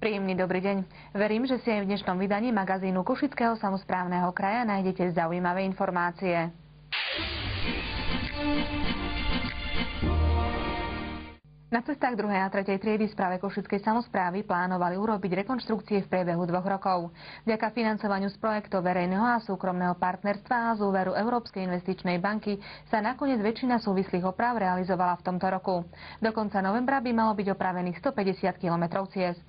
Príjemný dobrý deň. Verím, že si aj v dnešnom vydaní magazínu Košického samosprávneho kraja nájdete zaujímavé informácie. Na cestách 2. a 3. triedy správe Košickej samosprávy plánovali urobiť rekonštrukcie v priebehu 2 rokov. Vďaka financovaniu z projektov verejného a súkromného partnerstva a z úveru Európskej investičnej banky sa nakoniec väčšina súvislých oprav realizovala v tomto roku. Do konca novembra by malo byť opravených 150 kilometrov ciest.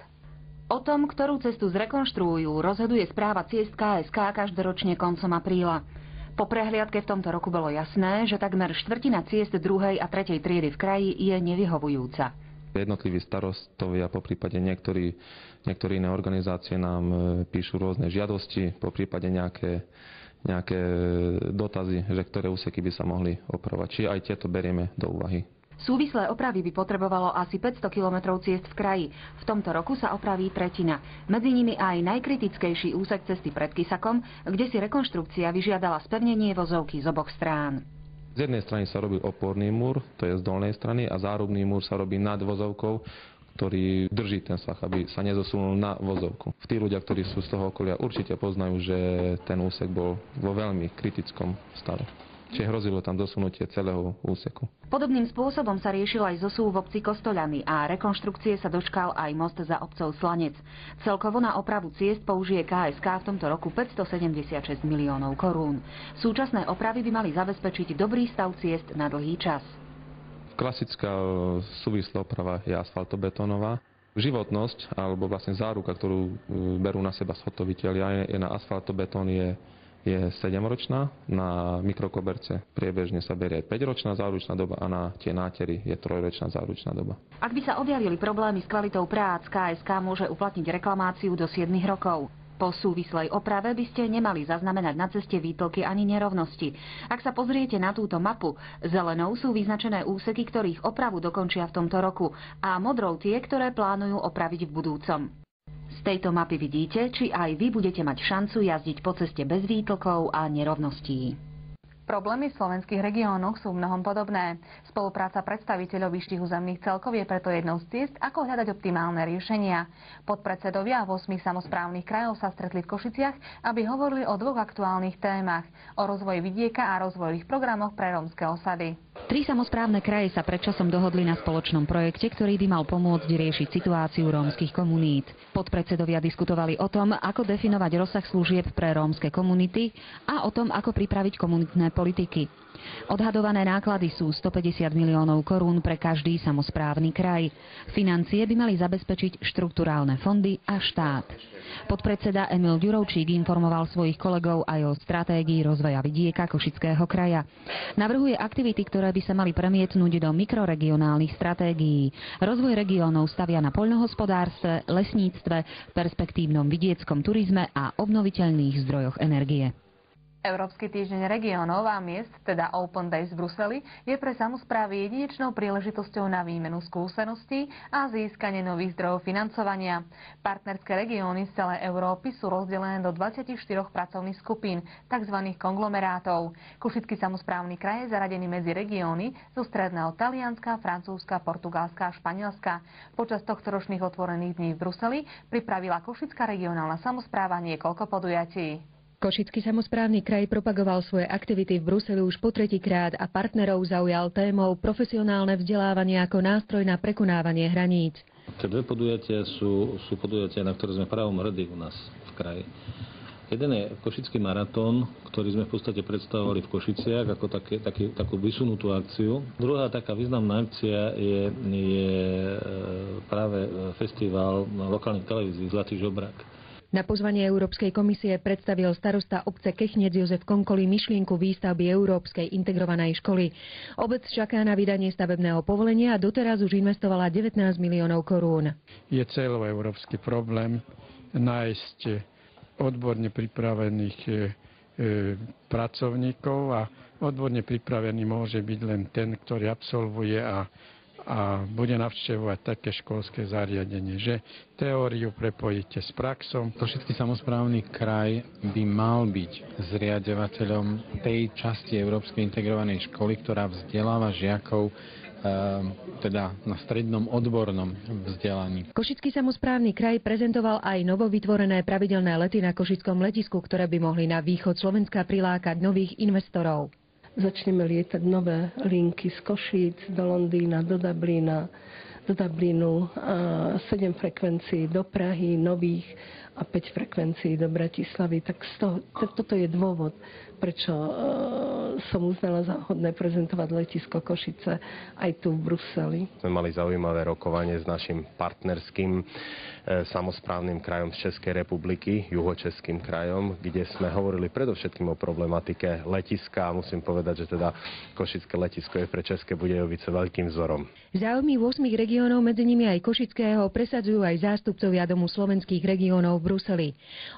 O tom, ktorú cestu zrekonštruujú, rozhoduje správa ciest KSK každoročne koncom apríla. Po prehliadke v tomto roku bolo jasné, že takmer štvrtina ciest 2. a 3. triedy v kraji je nevyhovujúca. Jednotliví starostovia, poprípade niektorí iné organizácie nám píšu rôzne žiadosti, poprípade nejaké dotazy, že ktoré úseky by sa mohli opravovať. Či aj tieto berieme do úvahy. Súvislé opravy by potrebovalo asi 500 kilometrov ciest v kraji. V tomto roku sa opraví tretina. Medzi nimi aj najkritickejší úsek cesty pred Kysakom, kde si rekonštrukcia vyžiadala spevnenie vozovky z oboch strán. Z jednej strany sa robí oporný múr, to je z dolnej strany, a zárubný múr sa robí nad vozovkou, ktorý drží ten svah, aby sa nezosunul na vozovku. Tí ľudia, ktorí sú z toho okolia, určite poznajú, že ten úsek bol vo veľmi kritickom stave. Čiže hrozilo tam dosunutie celého úseku. Podobným spôsobom sa riešil aj zosúv v obci Kostoľany a rekonštrukcie sa dočkal aj most za obcov Slanec. Celkovo na opravu ciest použije KSK v tomto roku 576 miliónov korún. Súčasné opravy by mali zabezpečiť dobrý stav ciest na dlhý čas. Klasická súvislá oprava je asfaltobetónová. Životnosť, alebo vlastne záruka, ktorú berú na seba zhotovitelia, je na asfaltobetón je 7-ročná, na mikrokoberce priebežne sa berie 5-ročná záručná doba a na tie nátery je 3-ročná záručná doba. Ak by sa objavili problémy s kvalitou prác, KSK môže uplatniť reklamáciu do 7 rokov. Po súvislej oprave by ste nemali zaznamenať na ceste výtlky ani nerovnosti. Ak sa pozriete na túto mapu, zelenou sú vyznačené úseky, ktorých opravu dokončia v tomto roku, a modrou tie, ktoré plánujú opraviť v budúcom. Z tejto mapy vidíte, či aj vy budete mať šancu jazdiť po ceste bez výtlkov a nerovností. Problémy v slovenských regiónoch sú v mnohom podobné. Spolupráca predstaviteľov vyšších územných celkov je preto jednou z ciest, ako hľadať optimálne riešenia. Podpredsedovia 8 samosprávnych krajov sa stretli v Košiciach, aby hovorili o 2 aktuálnych témach: o rozvoji vidieka a rozvojových programoch pre rómske osady. 3 samosprávne kraje sa predčasom dohodli na spoločnom projekte, ktorý by mal pomôcť riešiť situáciu rómskych komunít. Podpredsedovia diskutovali o tom, ako definovať rozsah služieb pre rómske komunity a o tom, ako pripraviť komunitné politiky. Odhadované náklady sú 150 miliónov korún pre každý samosprávny kraj. Financie by mali zabezpečiť štrukturálne fondy a štát. Podpredseda Emil Ďurovčík informoval svojich kolegov aj o stratégii rozvoja vidieka Košického kraja. Navrhuje aktivity, ktoré by sa mali premietnúť do mikroregionálnych stratégií. Rozvoj regiónov stavia na poľnohospodárstve, lesníctve, perspektívnom vidieckom turizme a obnoviteľných zdrojoch energie. Európsky týždeň regiónov a miest, teda Open Days v Bruseli, je pre samosprávy jedinečnou príležitosťou na výmenu skúseností a získanie nových zdrojov financovania. Partnerské regióny z celej Európy sú rozdelené do 24 pracovných skupín, tzv. Konglomerátov. Košický samosprávny kraj je zaradený medzi regióny zo stredného Talianska, Francúzska, Portugalska a Španielska. Počas tohtoročných otvorených dní v Bruseli pripravila Košická regionálna samospráva niekoľko podujatí. Košický samosprávny kraj propagoval svoje aktivity v Bruseli už po 3-krát a partnerov zaujal témou profesionálne vzdelávanie ako nástroj na prekonávanie hraníc. Tie 2 podujatia sú podujatia, na ktoré sme pravom hrdí u nás v kraji. Jeden je Košický maratón, ktorý sme v podstate predstavovali v Košiciach ako takú vysunutú akciu. Druhá taká významná akcia je práve festival lokálnych televízií Zlatý žobrák. Na pozvanie Európskej komisie predstavil starosta obce Kechnec Jozef Konkolí myšlienku výstavby Európskej integrovanej školy. Obec čaká na vydanie stavebného povolenia a doteraz už investovala 19 miliónov korún. Je celoeurópsky problém nájsť odborne pripravených pracovníkov a odborne pripravený môže byť len ten, ktorý absolvuje a bude navštevovať také školské zariadenie, že teóriu prepojíte s praxom. Košický samosprávny kraj by mal byť zriaďovateľom tej časti Európskej integrovanej školy, ktorá vzdeláva žiakov teda na strednom odbornom vzdelaní. Košický samosprávny kraj prezentoval aj novovytvorené pravidelné lety na košickom letisku, ktoré by mohli na východ Slovenska prilákať nových investorov. Začneme lietať nové linky z Košíc do Londýna, do Dublinu, 7 frekvencií do Prahy nových a 5 frekvencií do Bratislavy. Tak toto je dôvod, prečo som uznala za hodné prezentovať letisko Košice aj tu v Bruseli. Sme mali zaujímavé rokovanie s našim partnerským samosprávnym krajom z Českej republiky, juhočeským krajom, kde sme hovorili predovšetkým o problematike letiska a musím povedať, že teda košické letisko je pre České Budějovice veľkým vzorom. Záujmy 8 regiónov, medzi nimi aj košického, presadzujú aj zástupcovia Domu slovenských regiónov v Bruseli.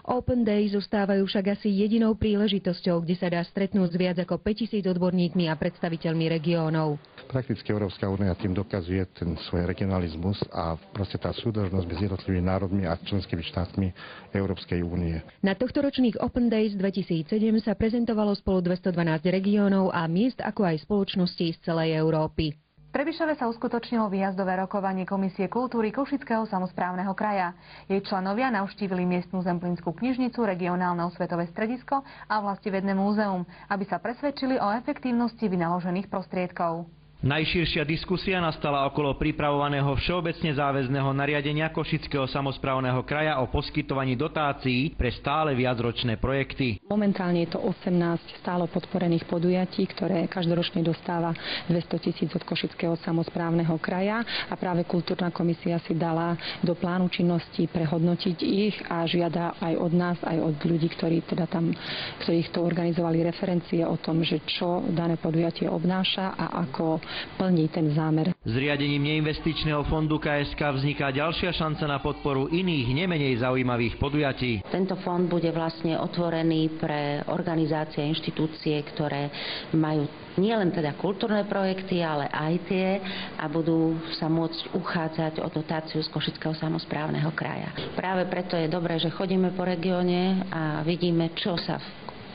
Open Days zostávajú však asi jedinou príležitosťou, kde sa dá stretnúť s viac ako 5000 odborníkmi a predstaviteľmi regiónov. Prakticky Európska únia tým dokazuje ten svoj regionalizmus a proste tá súdržnosť medzi jednotlivými národmi a členskými štátmi Európskej únie. Na tohtoročných Open Days 2007 sa prezentovalo spolu 212 regiónov a miest, ako aj spoločností z celej Európy. V Trebišove sa uskutočnilo výjazdové rokovanie Komisie kultúry Košického samosprávneho kraja. Jej členovia navštívili miestnu Zemplínsku knižnicu, regionálne osvetové stredisko a vlastivedné múzeum, aby sa presvedčili o efektívnosti vynaložených prostriedkov. Najširšia diskusia nastala okolo pripravovaného všeobecne záväzného nariadenia Košického samosprávneho kraja o poskytovaní dotácií pre stále viacročné projekty. Momentálne je to 18 stále podporených podujatí, ktoré každoročne dostáva 200 000 od Košického samosprávneho kraja a práve kultúrna komisia si dala do plánu činnosti prehodnotiť ich a žiada aj od nás, aj od ľudí, ktorých to organizovali referencie o tom, že čo dané podujatie obnáša a ako plní ten zámer. Zriadením neinvestičného fondu KSK vzniká ďalšia šanca na podporu iných nemenej zaujímavých podujatí. Tento fond bude vlastne otvorený pre organizácie a inštitúcie, ktoré majú nielen teda kultúrne projekty, ale aj tie a budú sa môcť uchádzať o dotáciu z Košického samosprávneho kraja. Práve preto je dobré, že chodíme po regióne a vidíme, čo sa v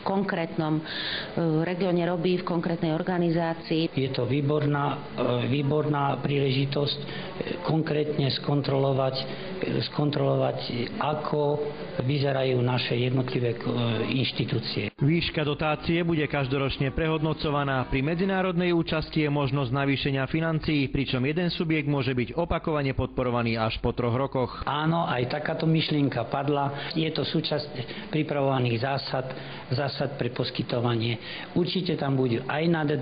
konkrétnom regióne robí, v konkrétnej organizácii. Je to výborná príležitosť konkrétne skontrolovať, ako vyzerajú naše jednotlivé inštitúcie. Výška dotácie bude každoročne prehodnocovaná. Pri medzinárodnej účasti je možnosť navýšenia financií, pričom jeden subjekt môže byť opakovane podporovaný až po 3 rokoch. Áno, aj takáto myšlienka padla. Je to súčasť pripravovaných zásad pre poskytovanie. Určite tam budú aj nad 200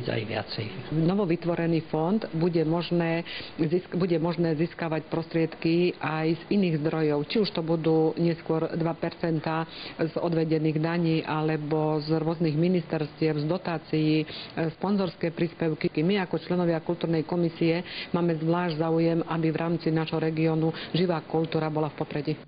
000, aj viacej. Novovytvorený fond bude možné získavať prostriedky aj z iných zdrojov. Či už to budú neskôr 2% z odvedených daní alebo z rôznych ministerstiev, z dotácií, sponzorské príspevky. My ako členovia kultúrnej komisie máme zvlášť záujem, aby v rámci nášho regiónu živá kultúra bola v popredí.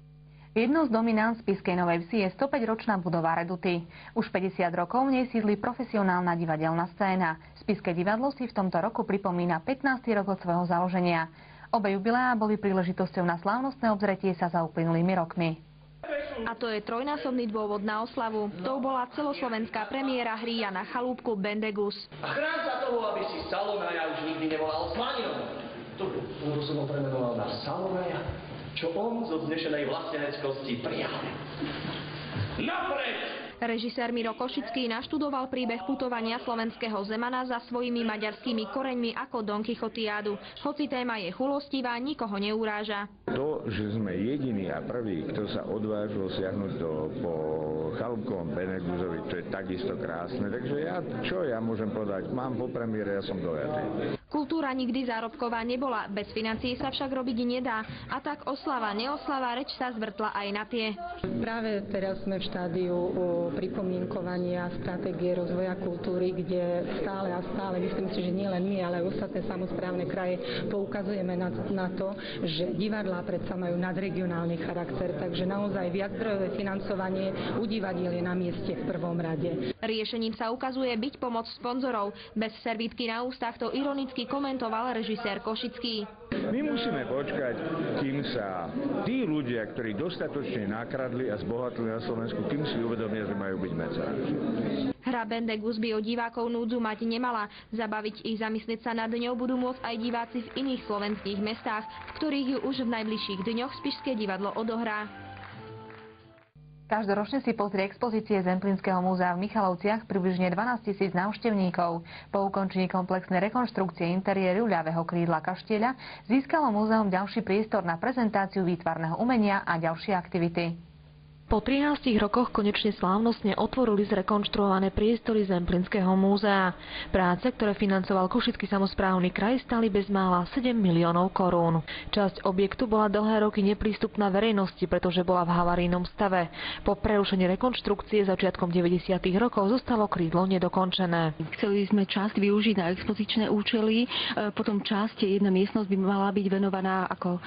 Jednou z dominant Spišskej Novej Vsi je 105-ročná budova Reduty. Už 50 rokov v nej sídli profesionálna divadelná scéna. Spišské divadlo si v tomto roku pripomína 15. rok od svojho založenia. Obe jubileá boli príležitosťou na slávnostné obzretie sa za uplynulými rokmi. A to je trojnásobný dôvod na oslavu. To bola celoslovenská premiéra hry Jana Chalúbku Bendegus. A chrán sa toho, aby si Salonaja už nikdy nevolal Slaninom. Tu som ho premenoval na Salonaja, čo on zo vznešenej vlasteneckosti prijal. Napred! Režisér Miro Košický naštudoval príbeh putovania slovenského Zemana za svojimi maďarskými koreňmi ako Don Quixotiádu. Hoci téma je chulostivá, nikoho neuráža. To, že sme jediní a prví, kto sa odvážil siahnuť po Chalúbkovom Bendegusovi, to je takisto krásne. Takže ja môžem povedať, mám po premiére, ja som dojatý. Kultúra nikdy zárobková nebola, bez financií sa však robiť nedá. A tak oslava, neoslava, reč sa zvrtla aj na tie. Práve teraz sme v štádiu pripomienkovania stratégie rozvoja kultúry, kde stále a stále, myslím si, že nie len my, ale aj ostatné samosprávne kraje poukazujeme na to, že divadlá predsa majú nadregionálny charakter, takže naozaj viaczdrojové financovanie u divadiel je na mieste v prvom rade. Riešením sa ukazuje byť pomoc sponzorov. Bez servítky na ústach to ironicky udalosti komentoval režisér Košický. My musíme počkať, kým sa tí ľudia, ktorí dostatočne nakradli a zbohatli na Slovensku, kým si uvedomia, že majú byť mecáni. Hra Bendegus by od divákov núdzu mať nemala. Zabaviť ich, zamyslieť sa nad ňou budú môcť aj diváci v iných slovenských mestách, v ktorých ju už v najbližších dňoch Spišské divadlo odohrá. Každoročne si pozrie expozície Zemplínskeho múzea v Michalovciach približne 12 000 návštevníkov. Po ukončení komplexnej rekonštrukcie interiéru ľavého krídla kaštieľa získalo múzeum ďalší priestor na prezentáciu výtvarného umenia a ďalšie aktivity. Po 13 rokoch konečne slávnostne otvorili zrekonštruované priestory Zemplínskeho múzea. Práce, ktoré financoval Košický samosprávny kraj, stali bezmála 7 miliónov korún. Časť objektu bola dlhé roky neprístupná verejnosti, pretože bola v havarijnom stave. Po prerušení rekonštrukcie začiatkom 90. rokov zostalo krídlo nedokončené. Chceli sme časť využiť na expozičné účely, potom jedna miestnosť by mala byť venovaná ako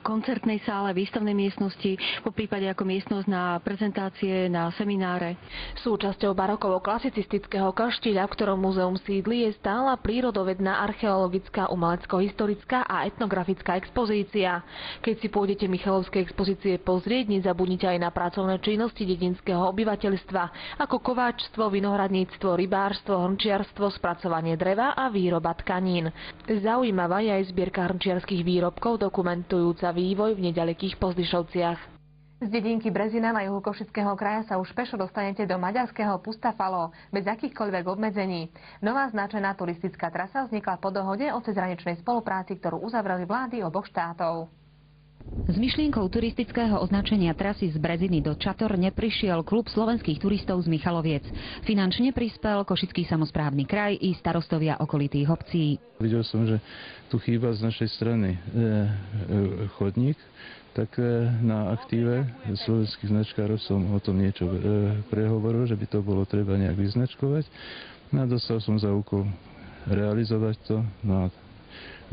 koncertnej sále, výstavnej miestnosti, po prípade ako miestnosť na prezentácie, na semináre. Súčasťou barokovo-klasicistického kaštieľa, v ktorom múzeum sídli, je stála prírodovedná, archeologická, umelecko-historická a etnografická expozícia. Keď si pôjdete Michalovské expozície pozrieť, nezabudnite aj na pracovné činnosti dedinského obyvateľstva, ako kováčstvo, vinohradníctvo, rybárstvo, hrnčiarstvo, spracovanie dreva a výroba tkanín. Zaujímavá je aj zbierka hrnčiarskych výrobkov, dokumentujúca vývoj v nedalekých Pozdyšovciach. Z dedinky Brezina na juhu Košického kraja sa už pešo dostanete do maďarského Pustafalo bez akýchkoľvek obmedzení. Nová značená turistická trasa vznikla po dohode o cezhraničnej spolupráci, ktorú uzavreli vlády oboch štátov. S myšlienkou turistického označenia trasy z Breziny do Čatorne prišiel klub slovenských turistov z Michaloviec. Finančne prispel Košický samosprávny kraj i starostovia okolitých obcí. Videl som, že tu chýba z našej strany chodník, tak na aktíve slovenských značkárov som o tom niečo prehovoril, že by to bolo treba nejak vyznačkovať. No a dostal som za úkol realizovať to. No a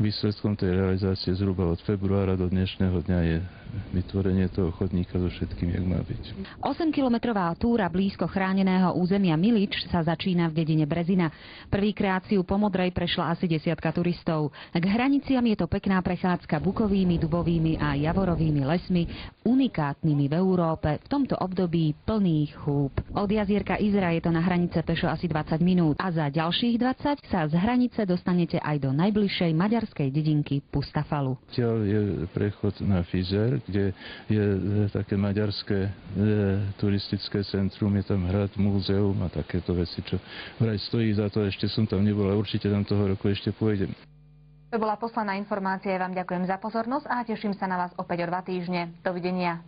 výsledkom tej realizácie zhruba od februára do dnešného dňa je vytvorenie toho chodníka so všetkým, jak má byť. 8-kilometrová túra blízko chráneného územia Milič sa začína v dedine Brezina. Prvýkrát si ju po Modrej prešla asi 10 turistov. K hraniciam je to pekná prechádzka bukovými, dubovými a javorovými lesmi, unikátnymi v Európe, v tomto období plných chúp. Od jazierka Izra je to na hranice pešo asi 20 minút a za ďalších 20 sa z hranice dostanete aj do najbližšej maďarskej dedinky Pustafalu. Tiaľ je prechod na Fizer, kde je také maďarské turistické centrum, je tam hrad, múzeum a takéto veci, čo vraj stojí za to. Ešte som tam nebol a určite tam toho roku ešte pôjdem. To bola poslaná informácia, ja vám ďakujem za pozornosť a teším sa na vás opäť o 2 týždne. Dovidenia.